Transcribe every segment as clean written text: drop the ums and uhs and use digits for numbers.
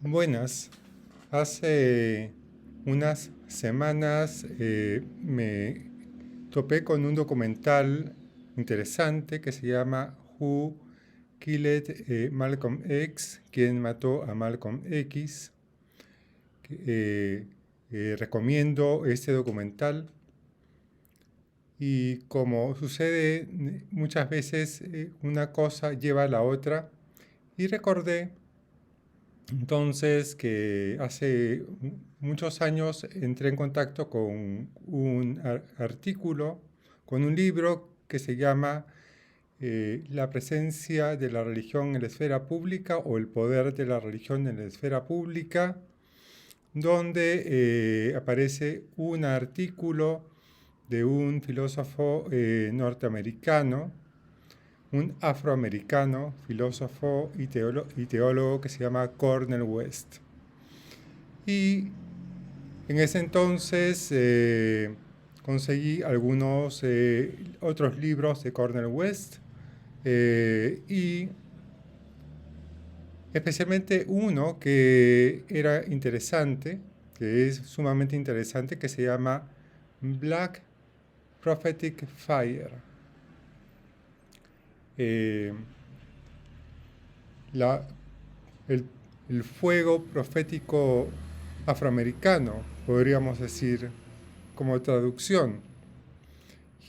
Buenas. Hace unas semanas me topé con un documental interesante que se llama Who Killed Malcolm X, ¿Quién mató a Malcolm X? Eh, Recomiendo este documental y como sucede muchas veces una cosa lleva a la otra y recordé entonces, que hace muchos años entré en contacto con un artículo, con un libro que se llama La presencia de la religión en la esfera pública o el poder de la religión en la esfera pública, donde aparece un artículo de un filósofo norteamericano, un afroamericano, filósofo y teólogo que se llama Cornel West. Y en ese entonces conseguí algunos otros libros de Cornel West y especialmente uno que era interesante, que es sumamente interesante, que se llama Black Prophetic Fire. Eh, la, el, el fuego profético afroamericano, podríamos decir, como traducción.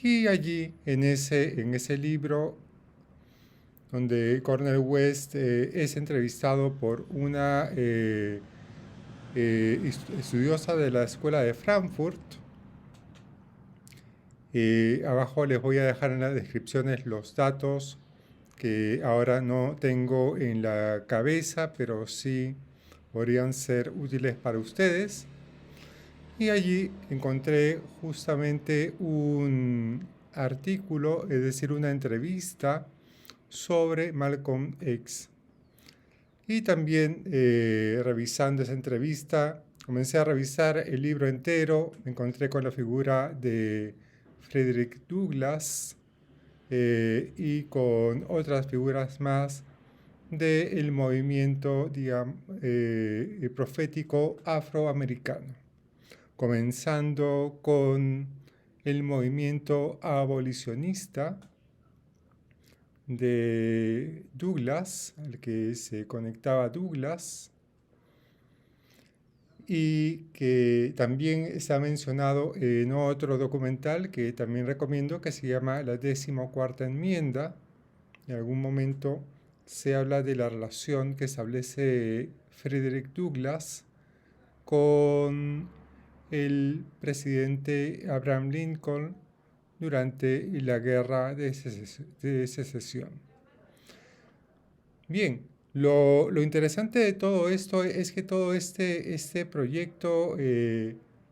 Y allí, en ese libro, donde Cornel West es entrevistado por una estudiosa de la Escuela de Frankfurt, abajo les voy a dejar en las descripciones los datos que ahora no tengo en la cabeza, pero sí podrían ser útiles para ustedes. Y allí encontré justamente un artículo, es decir, una entrevista sobre Malcolm X. Y también revisando esa entrevista, comencé a revisar el libro entero, me encontré con la figura de Frederick Douglass y con otras figuras más del movimiento, digamos, profético afroamericano, comenzando con el movimiento abolicionista de Douglass, al que se conectaba Douglass, y que también está mencionado en otro documental que también recomiendo, que se llama La 14ª Enmienda. En algún momento se habla de la relación que establece Frederick Douglass con el presidente Abraham Lincoln durante la guerra de secesión. Bien, lo interesante de todo esto es que todo este proyecto,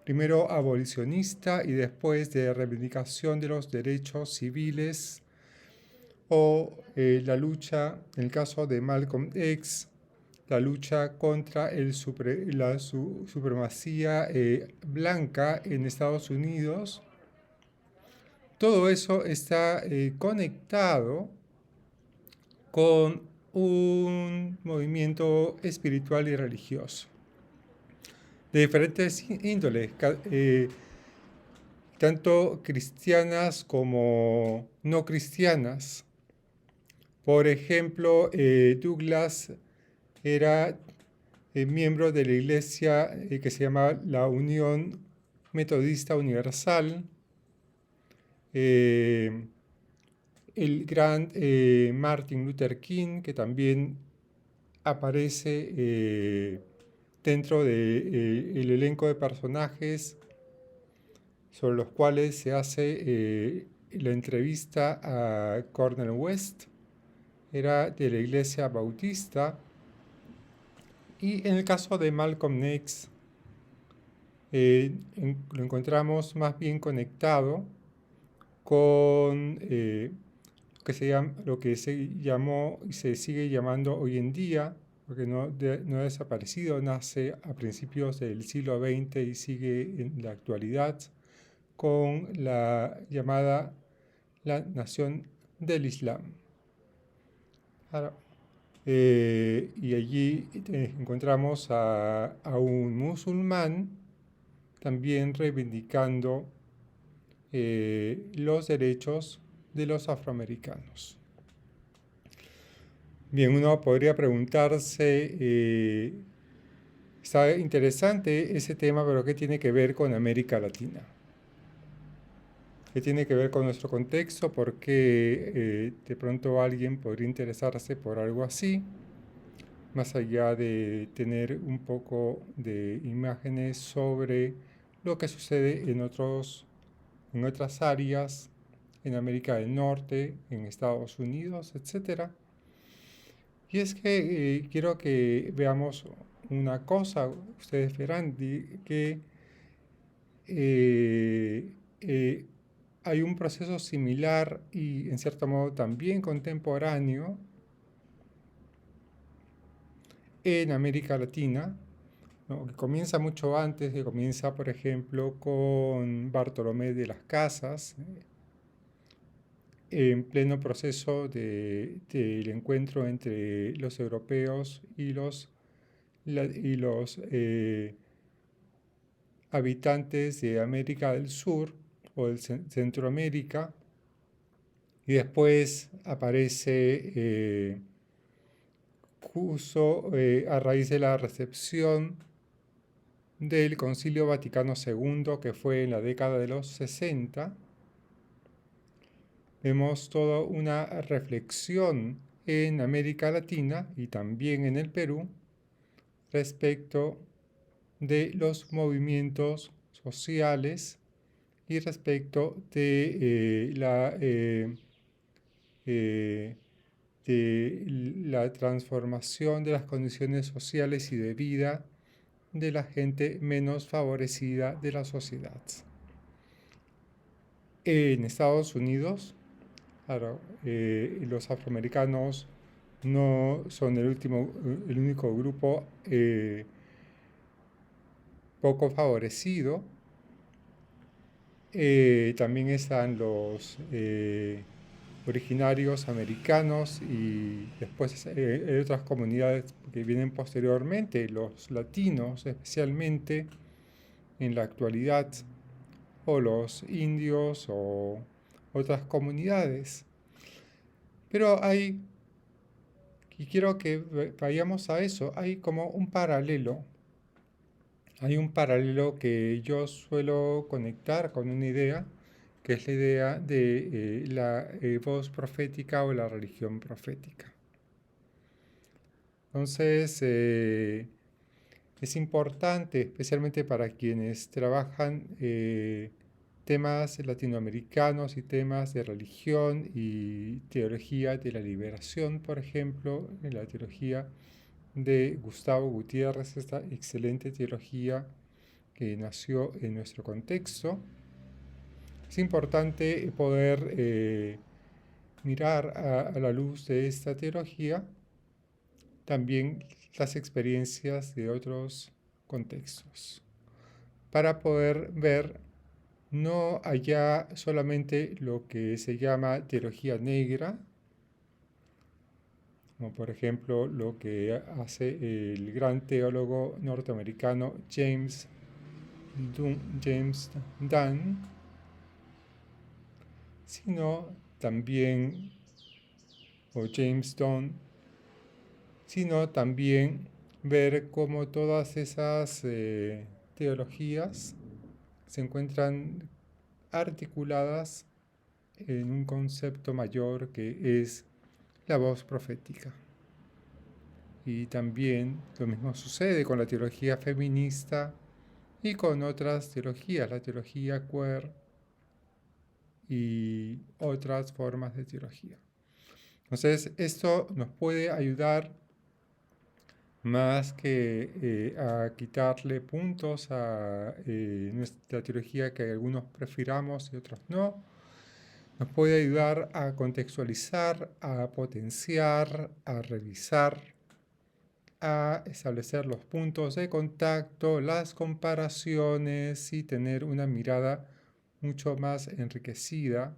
primero abolicionista y después de reivindicación de los derechos civiles, o la lucha, en el caso de Malcolm X, la lucha contra la supremacía blanca en Estados Unidos, todo eso está conectado con un movimiento espiritual y religioso de diferentes índoles, tanto cristianas como no cristianas. Por ejemplo, Douglass era miembro de la iglesia que se llama la Unión Metodista Universal. El gran Martin Luther King, que también aparece dentro del elenco de personajes sobre los cuales se hace la entrevista a Cornel West, era de la iglesia bautista. Y en el caso de Malcolm X, lo encontramos más bien conectado con lo que se llamó y se sigue llamando hoy en día, porque no ha desaparecido, nace a principios del siglo XX y sigue en la actualidad, con la llamada la Nación del Islam. Ahora, y allí encontramos a un musulmán también reivindicando los derechos de los afroamericanos. Bien, uno podría preguntarse, está interesante ese tema, pero ¿qué tiene que ver con América Latina? ¿Qué tiene que ver con nuestro contexto? ¿Por qué de pronto alguien podría interesarse por algo así? Más allá de tener un poco de imágenes sobre lo que sucede en otras áreas, en América del Norte, en Estados Unidos, etc. Y es que quiero que veamos una cosa, ustedes verán que eh, eh, hay un proceso similar y en cierto modo también contemporáneo en América Latina, ¿no? Que comienza mucho antes, que comienza por ejemplo con Bartolomé de las Casas, en pleno proceso del encuentro entre los europeos y los habitantes de América del Sur o de Centroamérica, y después aparece justo a raíz de la recepción del Concilio Vaticano II, que fue en la década de los 60, vemos toda una reflexión en América Latina y también en el Perú respecto de los movimientos sociales y respecto de la transformación de las condiciones sociales y de vida de la gente menos favorecida de la sociedad. En Estados Unidos, claro, los afroamericanos no son el único grupo poco favorecido. También están los originarios americanos y después hay otras comunidades que vienen posteriormente, los latinos especialmente en la actualidad, o los indios o otras comunidades. Pero y quiero que vayamos a eso, hay como un paralelo. Hay un paralelo que yo suelo conectar con una idea, que es la idea de la voz profética o la religión profética. Entonces, es importante, especialmente para quienes trabajan temas latinoamericanos y temas de religión y teología de la liberación, por ejemplo, en la teología de Gustavo Gutiérrez, esta excelente teología que nació en nuestro contexto. Es importante poder mirar a la luz de esta teología también las experiencias de otros contextos, para poder ver no allá solamente lo que se llama teología negra, como por ejemplo lo que hace el gran teólogo norteamericano James Dunn, sino también, o James Dunn, sino también ver cómo todas esas teologías se encuentran articuladas en un concepto mayor que es la voz profética. Y también lo mismo sucede con la teología feminista y con otras teologías, la teología queer y otras formas de teología. Entonces, esto nos puede ayudar más que a quitarle puntos a nuestra teología que algunos prefiramos y otros no. Nos puede ayudar a contextualizar, a potenciar, a revisar, a establecer los puntos de contacto, las comparaciones y tener una mirada mucho más enriquecida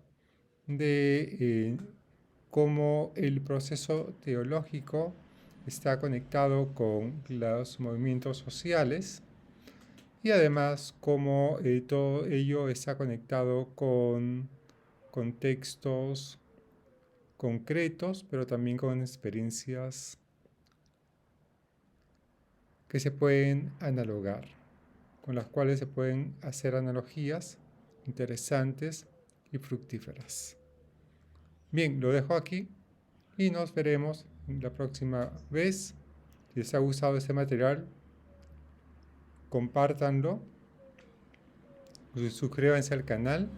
de cómo el proceso teológico está conectado con los movimientos sociales y además cómo todo ello está conectado con contextos concretos, pero también con experiencias que se pueden analogar, con las cuales se pueden hacer analogías interesantes y fructíferas. Bien, lo dejo aquí y nos veremos la próxima vez. Si les ha gustado este material, compártanlo, suscríbanse al canal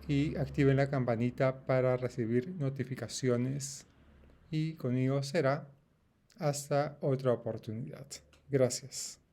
y activen la campanita para recibir notificaciones. Y conmigo será hasta otra oportunidad. Gracias.